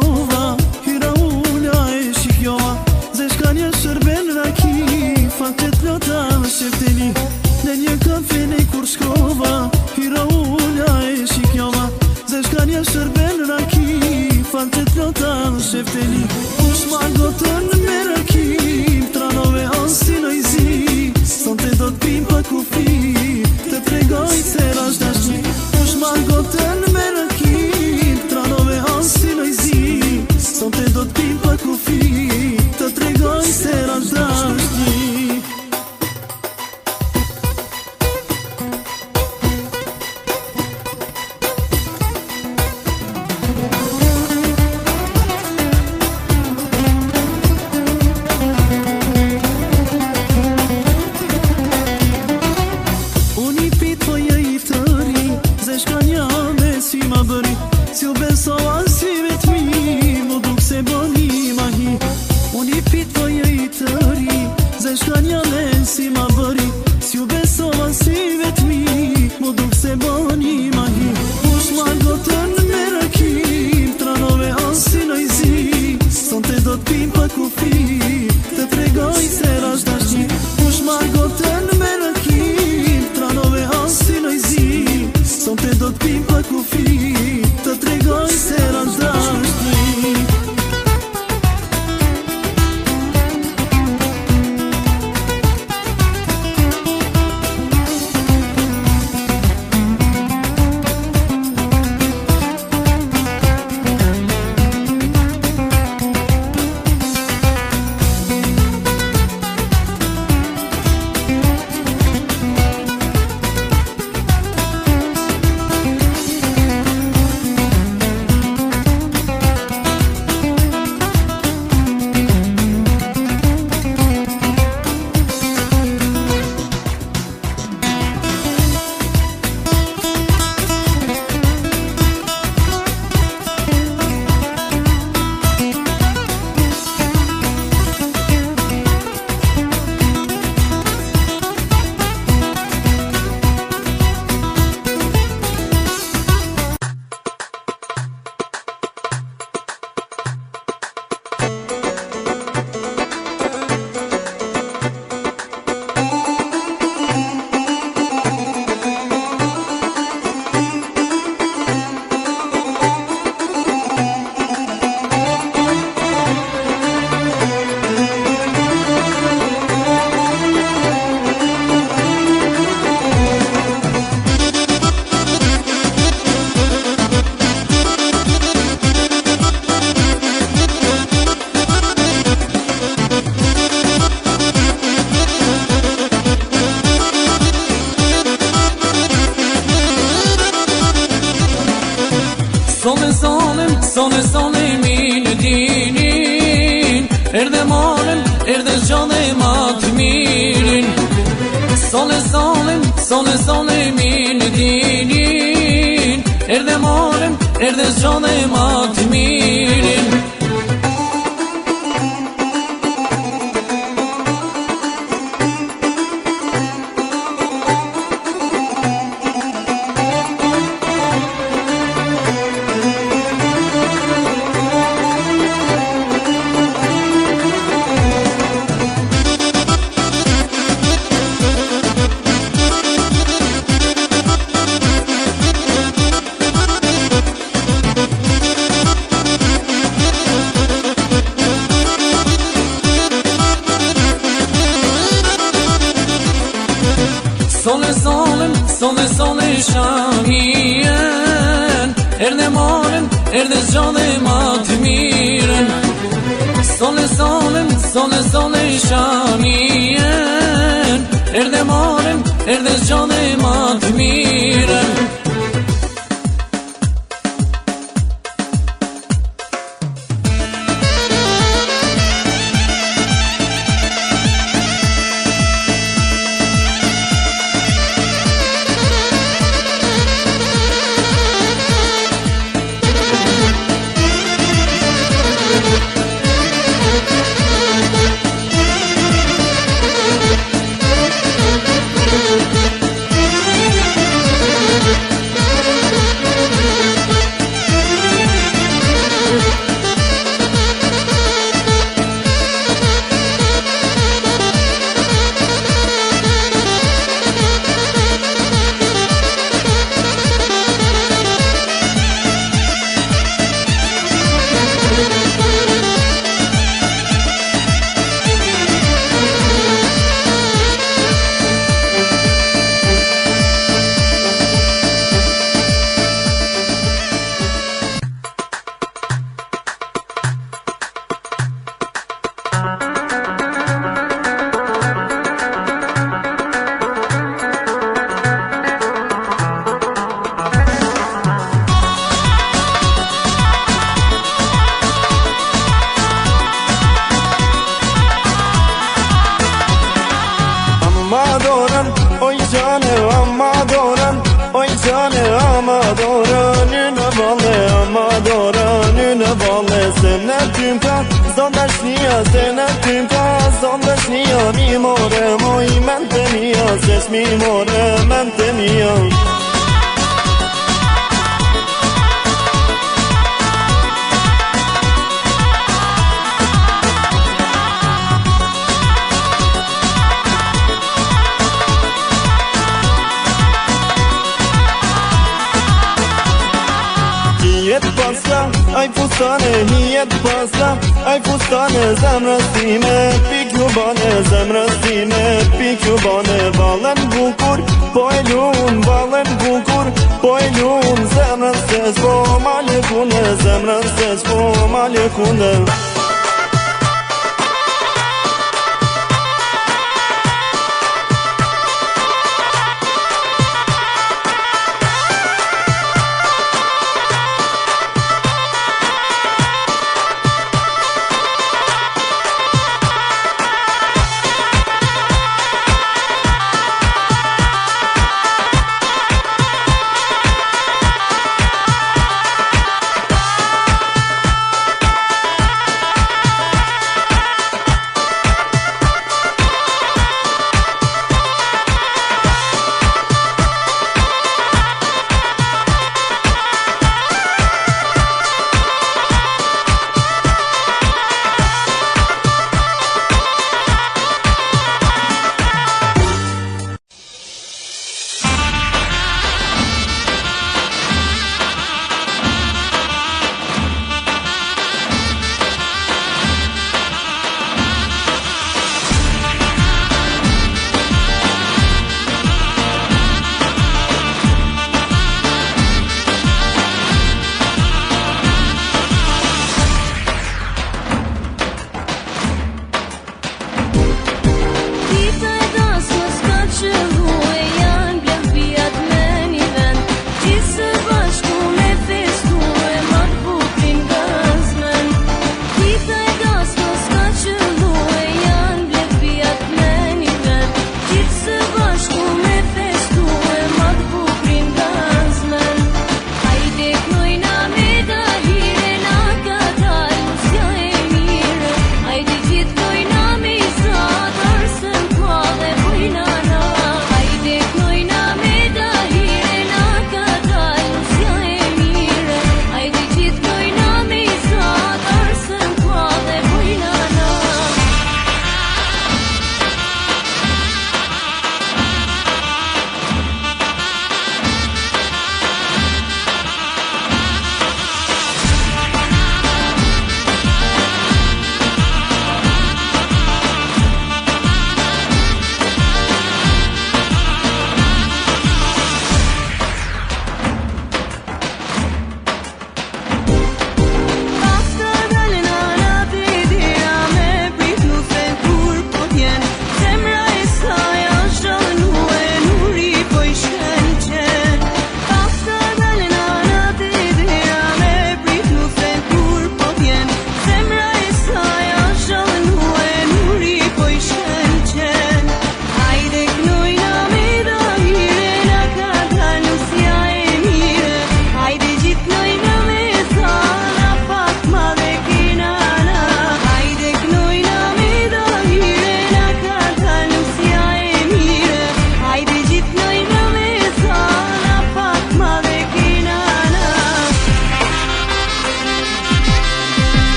shkova, hyra ulla e shikjova. Zeshka një shërben raki, fatet lota dhe shefteni. Në një kafene kur shkova, hyra ulla e shikjova. Zeshka një shërben raki, fatet lota dhe shefteni. Kush ma gotën me rakim, tranove ansi në izi. Sonte do t'pim pa kufi, të tregoj se rash dashni. Kush ma gotën me rakim, tranove ansi në izi. Sonte do t'pim pa kufi, të tregoj se rash dashni. Si u besova si vetëmi, mu duk se boni ma hi. Unë i pit po je i tëri, zeshka një len si ma bëri. Si u besova si vetëmi, mu duk se boni ma hi. Kush ma gotën me rakim, tranove ansi në izi. Sonte do t'pim pa kufi, të tregoj se rash dashni. Kush ma gotën me rakim, tranove ansi në izi. Sonte do t'pim pa kufi, të tregoj se rash dashni. Sone mi në dinin, erdhe moren, erdhe gjone ma të mirin. Sone mi në dinin, erdhe moren, erdhe gjone ma të mirin. Sone shamien, erdhe moren, erdhe gjone ma të miren. Sone shamien, erdhe moren, erdhe gjone ma të miren. se në tym ka zon dashnia, se në tym ka zon dashnia. Mi more moj mente mia, se mi more mente mia. Hijet pasta, aj fustane, hijet pasta, aj fustane. Zemrës time, pikju bane, zemrës time, pikju bane. Valen bukur, po e lun, valen bukur, po e lun. Zemrës se s'po ma lëkune, zemrës se s'po ma lëkune.